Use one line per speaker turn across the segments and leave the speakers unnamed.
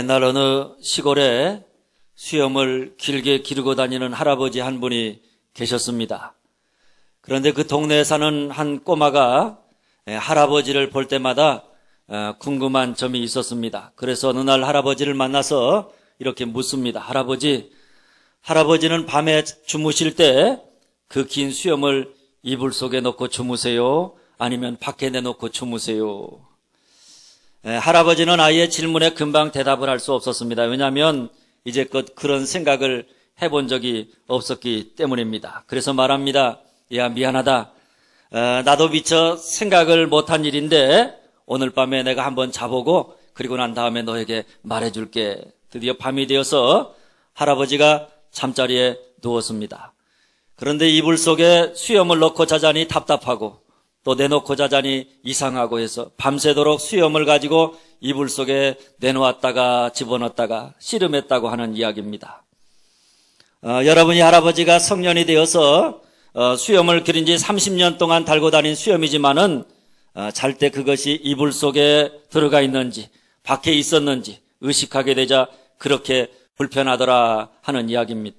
옛날 어느 시골에 수염을 길게 기르고 다니는 할아버지 한 분이 계셨습니다. 그런데 그 동네에 사는 한 꼬마가 할아버지를 볼 때마다 궁금한 점이 있었습니다. 그래서 어느 날 할아버지를 만나서 이렇게 묻습니다. 할아버지는 밤에 주무실 때 그 긴 수염을 이불 속에 넣고 주무세요? 아니면 밖에 내놓고 주무세요? 할아버지는 아이의 질문에 금방 대답을 할 수 없었습니다. 왜냐하면 이제껏 그런 생각을 해본 적이 없었기 때문입니다. 그래서 말합니다. 야, 미안하다. 나도 미처 생각을 못한 일인데 오늘 밤에 내가 한번 자보고 그리고 난 다음에 너에게 말해줄게. 드디어 밤이 되어서 할아버지가 잠자리에 누웠습니다. 그런데 이불 속에 수염을 넣고 자자니 답답하고 또 내놓고 자자니 이상하고 해서 밤새도록 수염을 가지고 이불 속에 내놓았다가 집어넣었다가 씨름했다고 하는 이야기입니다. 여러분이 할아버지가 성년이 되어서 수염을 기른 지 30년 동안 달고 다닌 수염이지만은 잘 때 그것이 이불 속에 들어가 있는지 밖에 있었는지 의식하게 되자 그렇게 불편하더라 하는 이야기입니다.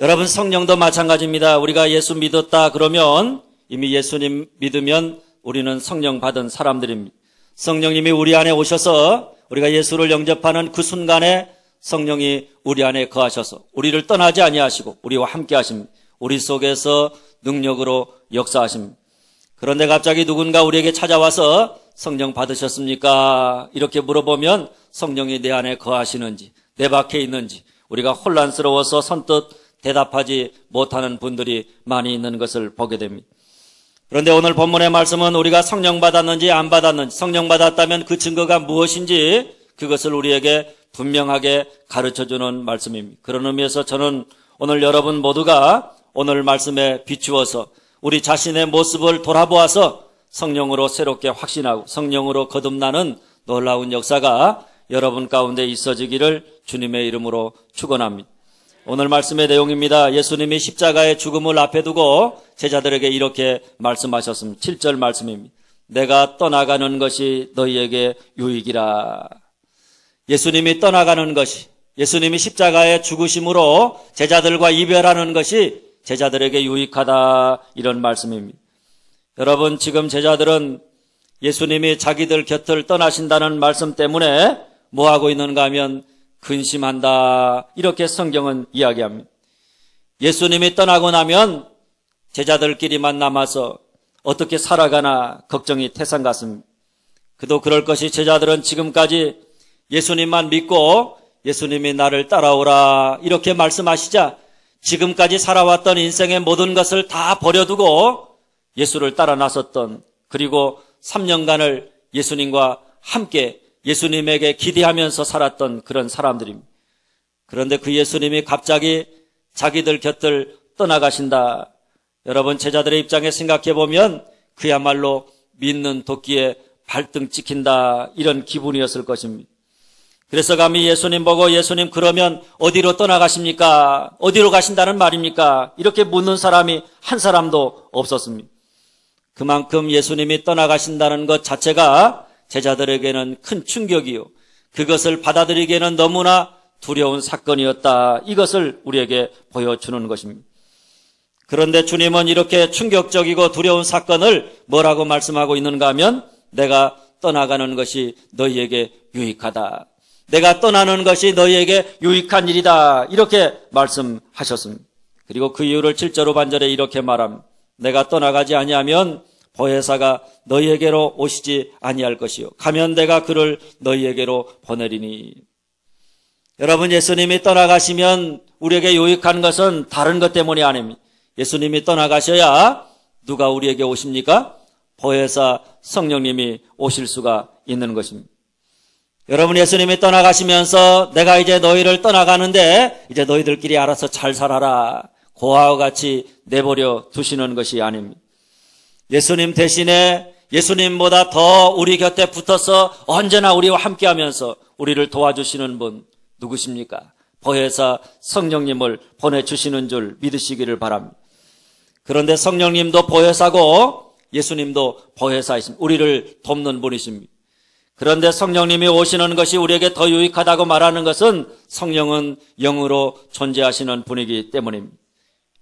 여러분, 성령도 마찬가지입니다. 우리가 예수 믿었다 그러면 이미 예수님 믿으면 우리는 성령 받은 사람들입니다. 성령님이 우리 안에 오셔서 우리가 예수를 영접하는 그 순간에 성령이 우리 안에 거하셔서 우리를 떠나지 아니하시고 우리와 함께 하십니다. 우리 속에서 능력으로 역사하십니다. 그런데 갑자기 누군가 우리에게 찾아와서 성령 받으셨습니까? 이렇게 물어보면 성령이 내 안에 거하시는지 내 밖에 있는지 우리가 혼란스러워서 선뜻 대답하지 못하는 분들이 많이 있는 것을 보게 됩니다. 그런데 오늘 본문의 말씀은 우리가 성령 받았는지 안 받았는지, 성령 받았다면 그 증거가 무엇인지 그것을 우리에게 분명하게 가르쳐주는 말씀입니다. 그런 의미에서 저는 오늘 여러분 모두가 오늘 말씀에 비추어서 우리 자신의 모습을 돌아보아서 성령으로 새롭게 확신하고 성령으로 거듭나는 놀라운 역사가 여러분 가운데 있어지기를 주님의 이름으로 축원합니다. 오늘 말씀의 내용입니다. 예수님이 십자가의 죽음을 앞에 두고 제자들에게 이렇게 말씀하셨습니다. 7절 말씀입니다. 내가 떠나가는 것이 너희에게 유익이라. 예수님이 떠나가는 것이, 예수님이 십자가의 죽으심으로 제자들과 이별하는 것이 제자들에게 유익하다, 이런 말씀입니다. 여러분, 지금 제자들은 예수님이 자기들 곁을 떠나신다는 말씀 때문에 뭐하고 있는가 하면 근심한다, 이렇게 성경은 이야기합니다. 예수님이 떠나고 나면 제자들끼리만 남아서 어떻게 살아가나 걱정이 태산 같습니다. 그도 그럴 것이 제자들은 지금까지 예수님만 믿고 예수님이 나를 따라오라 이렇게 말씀하시자 지금까지 살아왔던 인생의 모든 것을 다 버려두고 예수를 따라 나섰던, 그리고 3년간을 예수님과 함께 예수님에게 기대하면서 살았던 그런 사람들입니다. 그런데 그 예수님이 갑자기 자기들 곁을 떠나가신다. 여러분, 제자들의 입장에 생각해 보면 그야말로 믿는 도끼에 발등 찍힌다, 이런 기분이었을 것입니다. 그래서 감히 예수님 보고 예수님 그러면 어디로 떠나가십니까? 어디로 가신다는 말입니까? 이렇게 묻는 사람이 한 사람도 없었습니다. 그만큼 예수님이 떠나가신다는 것 자체가 제자들에게는 큰 충격이요, 그것을 받아들이기에는 너무나 두려운 사건이었다, 이것을 우리에게 보여주는 것입니다. 그런데 주님은 이렇게 충격적이고 두려운 사건을 뭐라고 말씀하고 있는가 하면 내가 떠나가는 것이 너희에게 유익하다, 내가 떠나는 것이 너희에게 유익한 일이다, 이렇게 말씀하셨습니다. 그리고 그 이유를 7절 후반절에 이렇게 말합니다. 내가 떠나가지 아니하면 보혜사가 너희에게로 오시지 아니할 것이요 가면 내가 그를 너희에게로 보내리니. 여러분, 예수님이 떠나가시면 우리에게 유익한 것은 다른 것 때문이 아닙니다. 예수님이 떠나가셔야 누가 우리에게 오십니까? 보혜사 성령님이 오실 수가 있는 것입니다. 여러분, 예수님이 떠나가시면서 내가 이제 너희를 떠나가는데 이제 너희들끼리 알아서 잘 살아라, 고아와 같이 내버려 두시는 것이 아닙니다. 예수님 대신에 예수님보다 더 우리 곁에 붙어서 언제나 우리와 함께하면서 우리를 도와주시는 분 누구십니까? 보혜사 성령님을 보내주시는 줄 믿으시기를 바랍니다. 그런데 성령님도 보혜사고 예수님도 보혜사이십니다. 우리를 돕는 분이십니다. 그런데 성령님이 오시는 것이 우리에게 더 유익하다고 말하는 것은 성령은 영으로 존재하시는 분이기 때문입니다.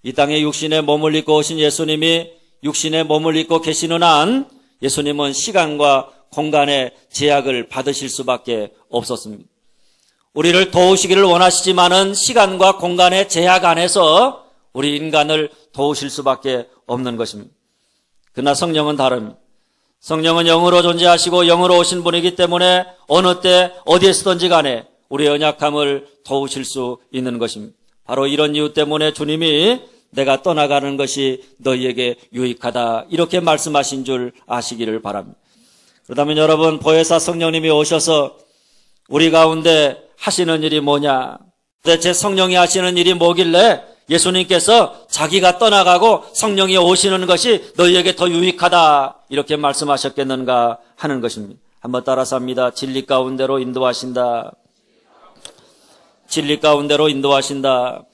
이 땅에 육신의 몸을 입고 오신 예수님이 육신의 몸을 입고 계시는 한 예수님은 시간과 공간의 제약을 받으실 수밖에 없었습니다. 우리를 도우시기를 원하시지만은 시간과 공간의 제약 안에서 우리 인간을 도우실 수밖에 없는 것입니다. 그러나 성령은 다릅니다. 성령은 영으로 존재하시고 영으로 오신 분이기 때문에 어느 때 어디에서든지 간에 우리의 연약함을 도우실 수 있는 것입니다. 바로 이런 이유 때문에 주님이 내가 떠나가는 것이 너희에게 유익하다 이렇게 말씀하신 줄 아시기를 바랍니다. 그렇다면 여러분, 보혜사 성령님이 오셔서 우리 가운데 하시는 일이 뭐냐? 도대체 성령이 하시는 일이 뭐길래 예수님께서 자기가 떠나가고 성령이 오시는 것이 너희에게 더 유익하다 이렇게 말씀하셨겠는가 하는 것입니다. 한번 따라서 합니다. 진리 가운데로 인도하신다. 진리 가운데로 인도하신다.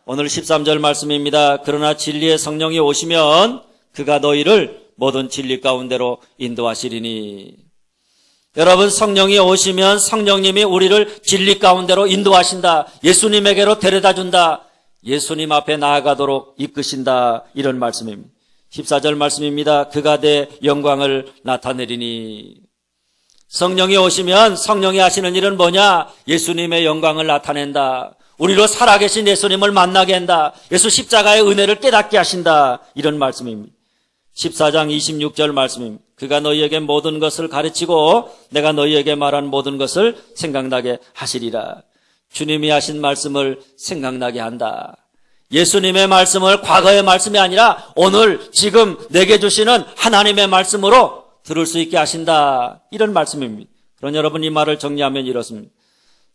오늘 13절 말씀입니다. 그러나 진리의 성령이 오시면 그가 너희를 모든 진리 가운데로 인도하시리니. 여러분, 성령이 오시면 성령님이 우리를 진리 가운데로 인도하신다. 예수님에게로 데려다준다. 예수님 앞에 나아가도록 이끄신다. 이런 말씀입니다. 14절 말씀입니다. 그가 내 영광을 나타내리니. 성령이 오시면 성령이 하시는 일은 뭐냐? 예수님의 영광을 나타낸다. 우리로 살아계신 예수님을 만나게 한다. 예수 십자가의 은혜를 깨닫게 하신다. 이런 말씀입니다. 14장 26절 말씀입니다. 그가 너희에게 모든 것을 가르치고 내가 너희에게 말한 모든 것을 생각나게 하시리라. 주님이 하신 말씀을 생각나게 한다. 예수님의 말씀을 과거의 말씀이 아니라 오늘 지금 내게 주시는 하나님의 말씀으로 들을 수 있게 하신다. 이런 말씀입니다. 그런 여러분, 이 말을 정리하면 이렇습니다.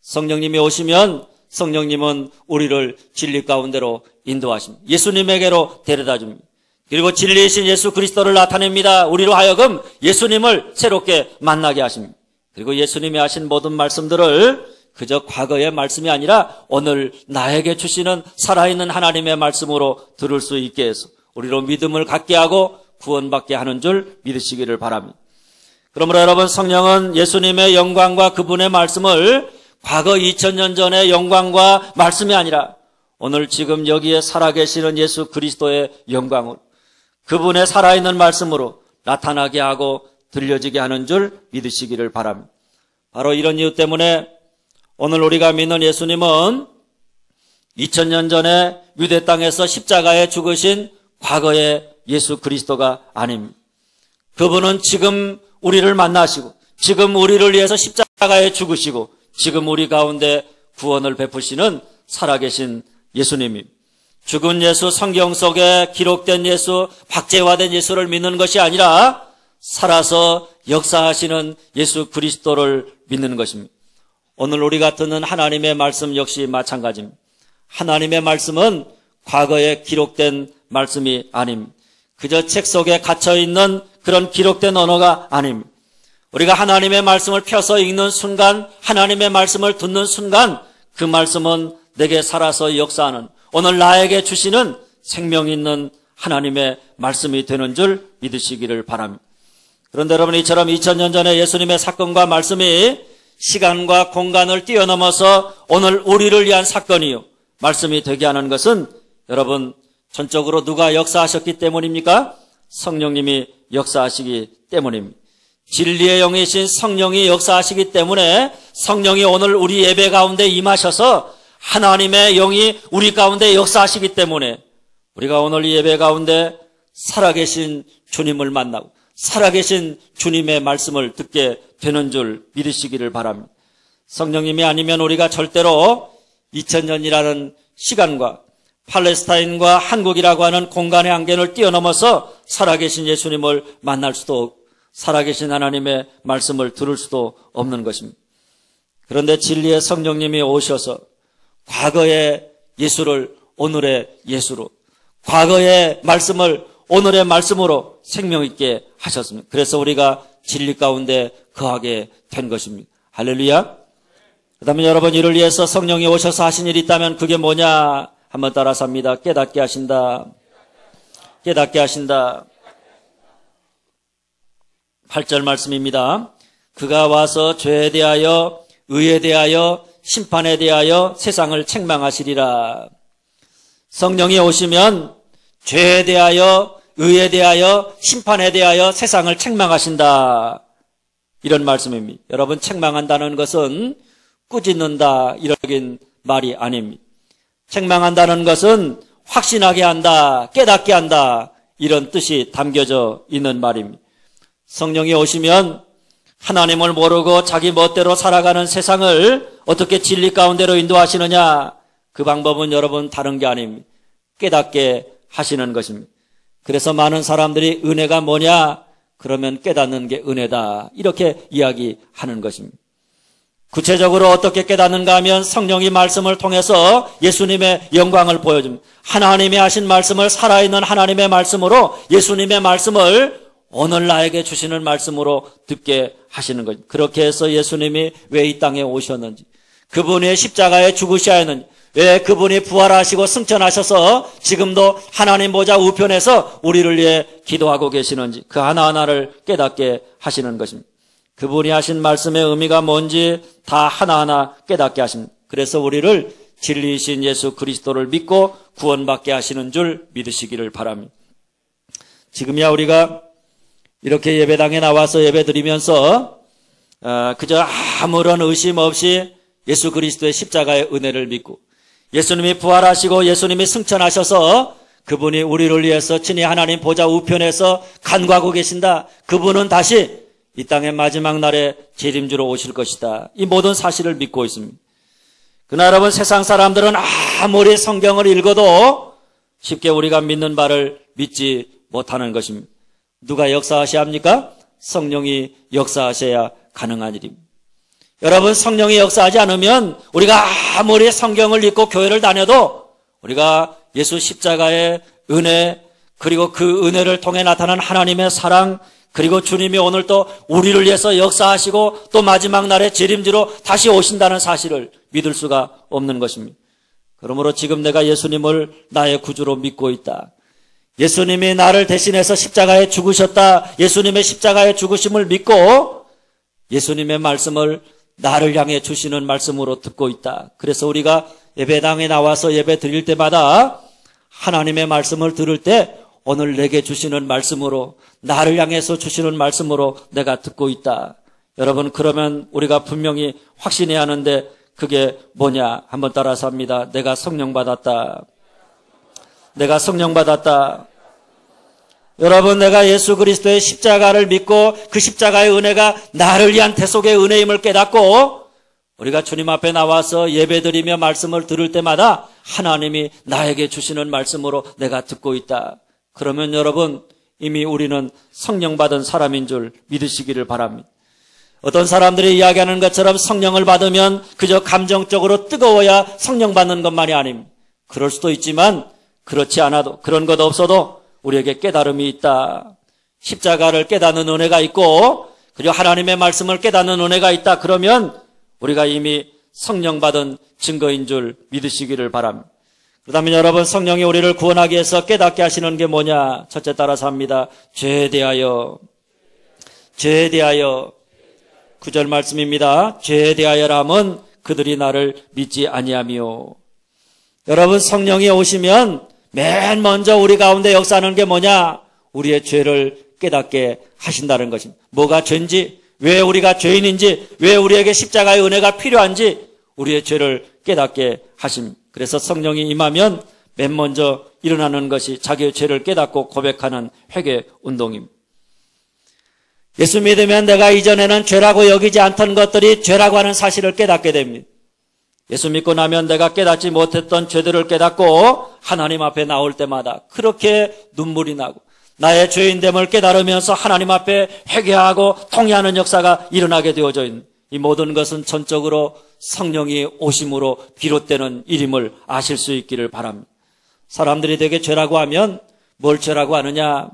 성령님이 오시면 성령님은 우리를 진리 가운데로 인도하십니다. 예수님에게로 데려다 줍니다. 그리고 진리이신 예수 그리스도를 나타냅니다. 우리로 하여금 예수님을 새롭게 만나게 하십니다. 그리고 예수님이 하신 모든 말씀들을 그저 과거의 말씀이 아니라 오늘 나에게 주시는 살아있는 하나님의 말씀으로 들을 수 있게 해서 우리로 믿음을 갖게 하고 구원받게 하는 줄 믿으시기를 바랍니다. 그러므로 여러분, 성령은 예수님의 영광과 그분의 말씀을 과거 2000년 전의 영광과 말씀이 아니라 오늘 지금 여기에 살아계시는 예수 그리스도의 영광으로 그분의 살아있는 말씀으로 나타나게 하고 들려지게 하는 줄 믿으시기를 바랍니다. 바로 이런 이유 때문에 오늘 우리가 믿는 예수님은 2000년 전에 유대 땅에서 십자가에 죽으신 과거의 예수 그리스도가 아닙니다. 그분은 지금 우리를 만나시고 지금 우리를 위해서 십자가에 죽으시고 지금 우리 가운데 구원을 베푸시는 살아계신 예수님입니다. 죽은 예수, 성경 속에 기록된 예수, 박제화된 예수를 믿는 것이 아니라 살아서 역사하시는 예수 그리스도를 믿는 것입니다. 오늘 우리가 듣는 하나님의 말씀 역시 마찬가지입니다. 하나님의 말씀은 과거에 기록된 말씀이 아닙니다. 그저 책 속에 갇혀있는 그런 기록된 언어가 아닙니다. 우리가 하나님의 말씀을 펴서 읽는 순간, 하나님의 말씀을 듣는 순간 그 말씀은 내게 살아서 역사하는, 오늘 나에게 주시는 생명 있는 하나님의 말씀이 되는 줄 믿으시기를 바랍니다. 그런데 여러분, 이처럼 2000년 전에 예수님의 사건과 말씀이 시간과 공간을 뛰어넘어서 오늘 우리를 위한 사건이요 말씀이 되게 하는 것은 여러분, 전적으로 누가 역사하셨기 때문입니까? 성령님이 역사하시기 때문입니다. 진리의 영이신 성령이 역사하시기 때문에 성령이 오늘 우리 예배 가운데 임하셔서 하나님의 영이 우리 가운데 역사하시기 때문에 우리가 오늘 이 예배 가운데 살아계신 주님을 만나고 살아계신 주님의 말씀을 듣게 되는 줄 믿으시기를 바랍니다. 성령님이 아니면 우리가 절대로 2000년이라는 시간과 팔레스타인과 한국이라고 하는 공간의 한계를 뛰어넘어서 살아계신 예수님을 만날 수도 없고 살아계신 하나님의 말씀을 들을 수도 없는 것입니다. 그런데 진리의 성령님이 오셔서 과거의 예수를 오늘의 예수로, 과거의 말씀을 오늘의 말씀으로 생명 있게 하셨습니다. 그래서 우리가 진리 가운데 거하게 된 것입니다. 할렐루야. 그다음에 여러분, 이를 위해서 성령이 오셔서 하신 일이 있다면 그게 뭐냐? 한번 따라서 합니다. 깨닫게 하신다. 깨닫게 하신다. 8절 말씀입니다. 그가 와서 죄에 대하여 의에 대하여 심판에 대하여 세상을 책망하시리라. 성령이 오시면 죄에 대하여 의에 대하여 심판에 대하여 세상을 책망하신다. 이런 말씀입니다. 여러분, 책망한다는 것은 꾸짖는다 이런 말이 아닙니다. 책망한다는 것은 확신하게 한다, 깨닫게 한다, 이런 뜻이 담겨져 있는 말입니다. 성령이 오시면 하나님을 모르고 자기 멋대로 살아가는 세상을 어떻게 진리 가운데로 인도하시느냐? 그 방법은 여러분 다른 게 아닙니다. 깨닫게 하시는 것입니다. 그래서 많은 사람들이 은혜가 뭐냐? 그러면 깨닫는 게 은혜다, 이렇게 이야기하는 것입니다. 구체적으로 어떻게 깨닫는가 하면 성령이 말씀을 통해서 예수님의 영광을 보여줍니다. 하나님이 하신 말씀을 살아있는 하나님의 말씀으로, 예수님의 말씀을 오늘 나에게 주시는 말씀으로 듣게 하시는 거죠. 그렇게 해서 예수님이 왜 이 땅에 오셨는지, 그분이 십자가에 죽으셔야 했는지, 왜 그분이 부활하시고 승천하셔서 지금도 하나님 보좌 우편에서 우리를 위해 기도하고 계시는지, 그 하나하나를 깨닫게 하시는 것입니다. 그분이 하신 말씀의 의미가 뭔지 다 하나하나 깨닫게 하십니다. 그래서 우리를 진리이신 예수 그리스도를 믿고 구원받게 하시는 줄 믿으시기를 바랍니다. 지금이야 우리가 이렇게 예배당에 나와서 예배드리면서 그저 아무런 의심 없이 예수 그리스도의 십자가의 은혜를 믿고, 예수님이 부활하시고 예수님이 승천하셔서 그분이 우리를 위해서 친히 하나님 보좌 우편에서 간구하고 계신다. 그분은 다시 이 땅의 마지막 날에 재림주로 오실 것이다. 이 모든 사실을 믿고 있습니다. 그러나 여러분, 세상 사람들은 아무리 성경을 읽어도 쉽게 우리가 믿는 바를 믿지 못하는 것입니다. 누가 역사하셔야 합니까? 성령이 역사하셔야 가능한 일입니다. 여러분, 성령이 역사하지 않으면 우리가 아무리 성경을 읽고 교회를 다녀도 우리가 예수 십자가의 은혜, 그리고 그 은혜를 통해 나타난 하나님의 사랑, 그리고 주님이 오늘 또 우리를 위해서 역사하시고 또 마지막 날에 재림지로 다시 오신다는 사실을 믿을 수가 없는 것입니다. 그러므로 지금 내가 예수님을 나의 구주로 믿고 있다. 예수님이 나를 대신해서 십자가에 죽으셨다. 예수님의 십자가에 죽으심을 믿고 예수님의 말씀을 나를 향해 주시는 말씀으로 듣고 있다. 그래서 우리가 예배당에 나와서 예배 드릴 때마다 하나님의 말씀을 들을 때 오늘 내게 주시는 말씀으로, 나를 향해서 주시는 말씀으로 내가 듣고 있다. 여러분, 그러면 우리가 분명히 확신해야 하는데 그게 뭐냐? 한번 따라서 합니다. 내가 성령 받았다. 내가 성령 받았다. 여러분, 내가 예수 그리스도의 십자가를 믿고 그 십자가의 은혜가 나를 위한 대속의 은혜임을 깨닫고 우리가 주님 앞에 나와서 예배드리며 말씀을 들을 때마다 하나님이 나에게 주시는 말씀으로 내가 듣고 있다. 그러면 여러분, 이미 우리는 성령 받은 사람인 줄 믿으시기를 바랍니다. 어떤 사람들이 이야기하는 것처럼 성령을 받으면 그저 감정적으로 뜨거워야 성령 받는 것만이 아닙니다. 그럴 수도 있지만 그렇지 않아도, 그런 것 없어도 우리에게 깨달음이 있다. 십자가를 깨닫는 은혜가 있고 그리고 하나님의 말씀을 깨닫는 은혜가 있다. 그러면 우리가 이미 성령 받은 증거인 줄 믿으시기를 바랍니다. 그렇다면 여러분, 성령이 우리를 구원하기 위해서 깨닫게 하시는 게 뭐냐? 첫째 따라서 합니다. 죄에 대하여. 9절 말씀입니다. 죄에 대하여라면 그들이 나를 믿지 아니하며. 여러분, 성령이 오시면 맨 먼저 우리 가운데 역사하는 게 뭐냐? 우리의 죄를 깨닫게 하신다는 것입니다. 뭐가 죄인지, 왜 우리가 죄인인지, 왜 우리에게 십자가의 은혜가 필요한지 우리의 죄를 깨닫게 하십니다. 그래서 성령이 임하면 맨 먼저 일어나는 것이 자기의 죄를 깨닫고 고백하는 회개 운동입니다. 예수 믿으면 내가 이전에는 죄라고 여기지 않던 것들이 죄라고 하는 사실을 깨닫게 됩니다. 예수 믿고 나면 내가 깨닫지 못했던 죄들을 깨닫고 하나님 앞에 나올 때마다 그렇게 눈물이 나고 나의 죄인됨을 깨달으면서 하나님 앞에 회개하고 통회하는 역사가 일어나게 되어져 있는, 이 모든 것은 전적으로 성령이 오심으로 비롯되는 일임을 아실 수 있기를 바랍니다. 사람들이 되게 죄라고 하면 뭘 죄라고 하느냐?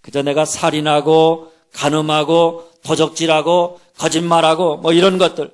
그저 내가 살인하고 간음하고 도적질하고 거짓말하고 뭐 이런 것들,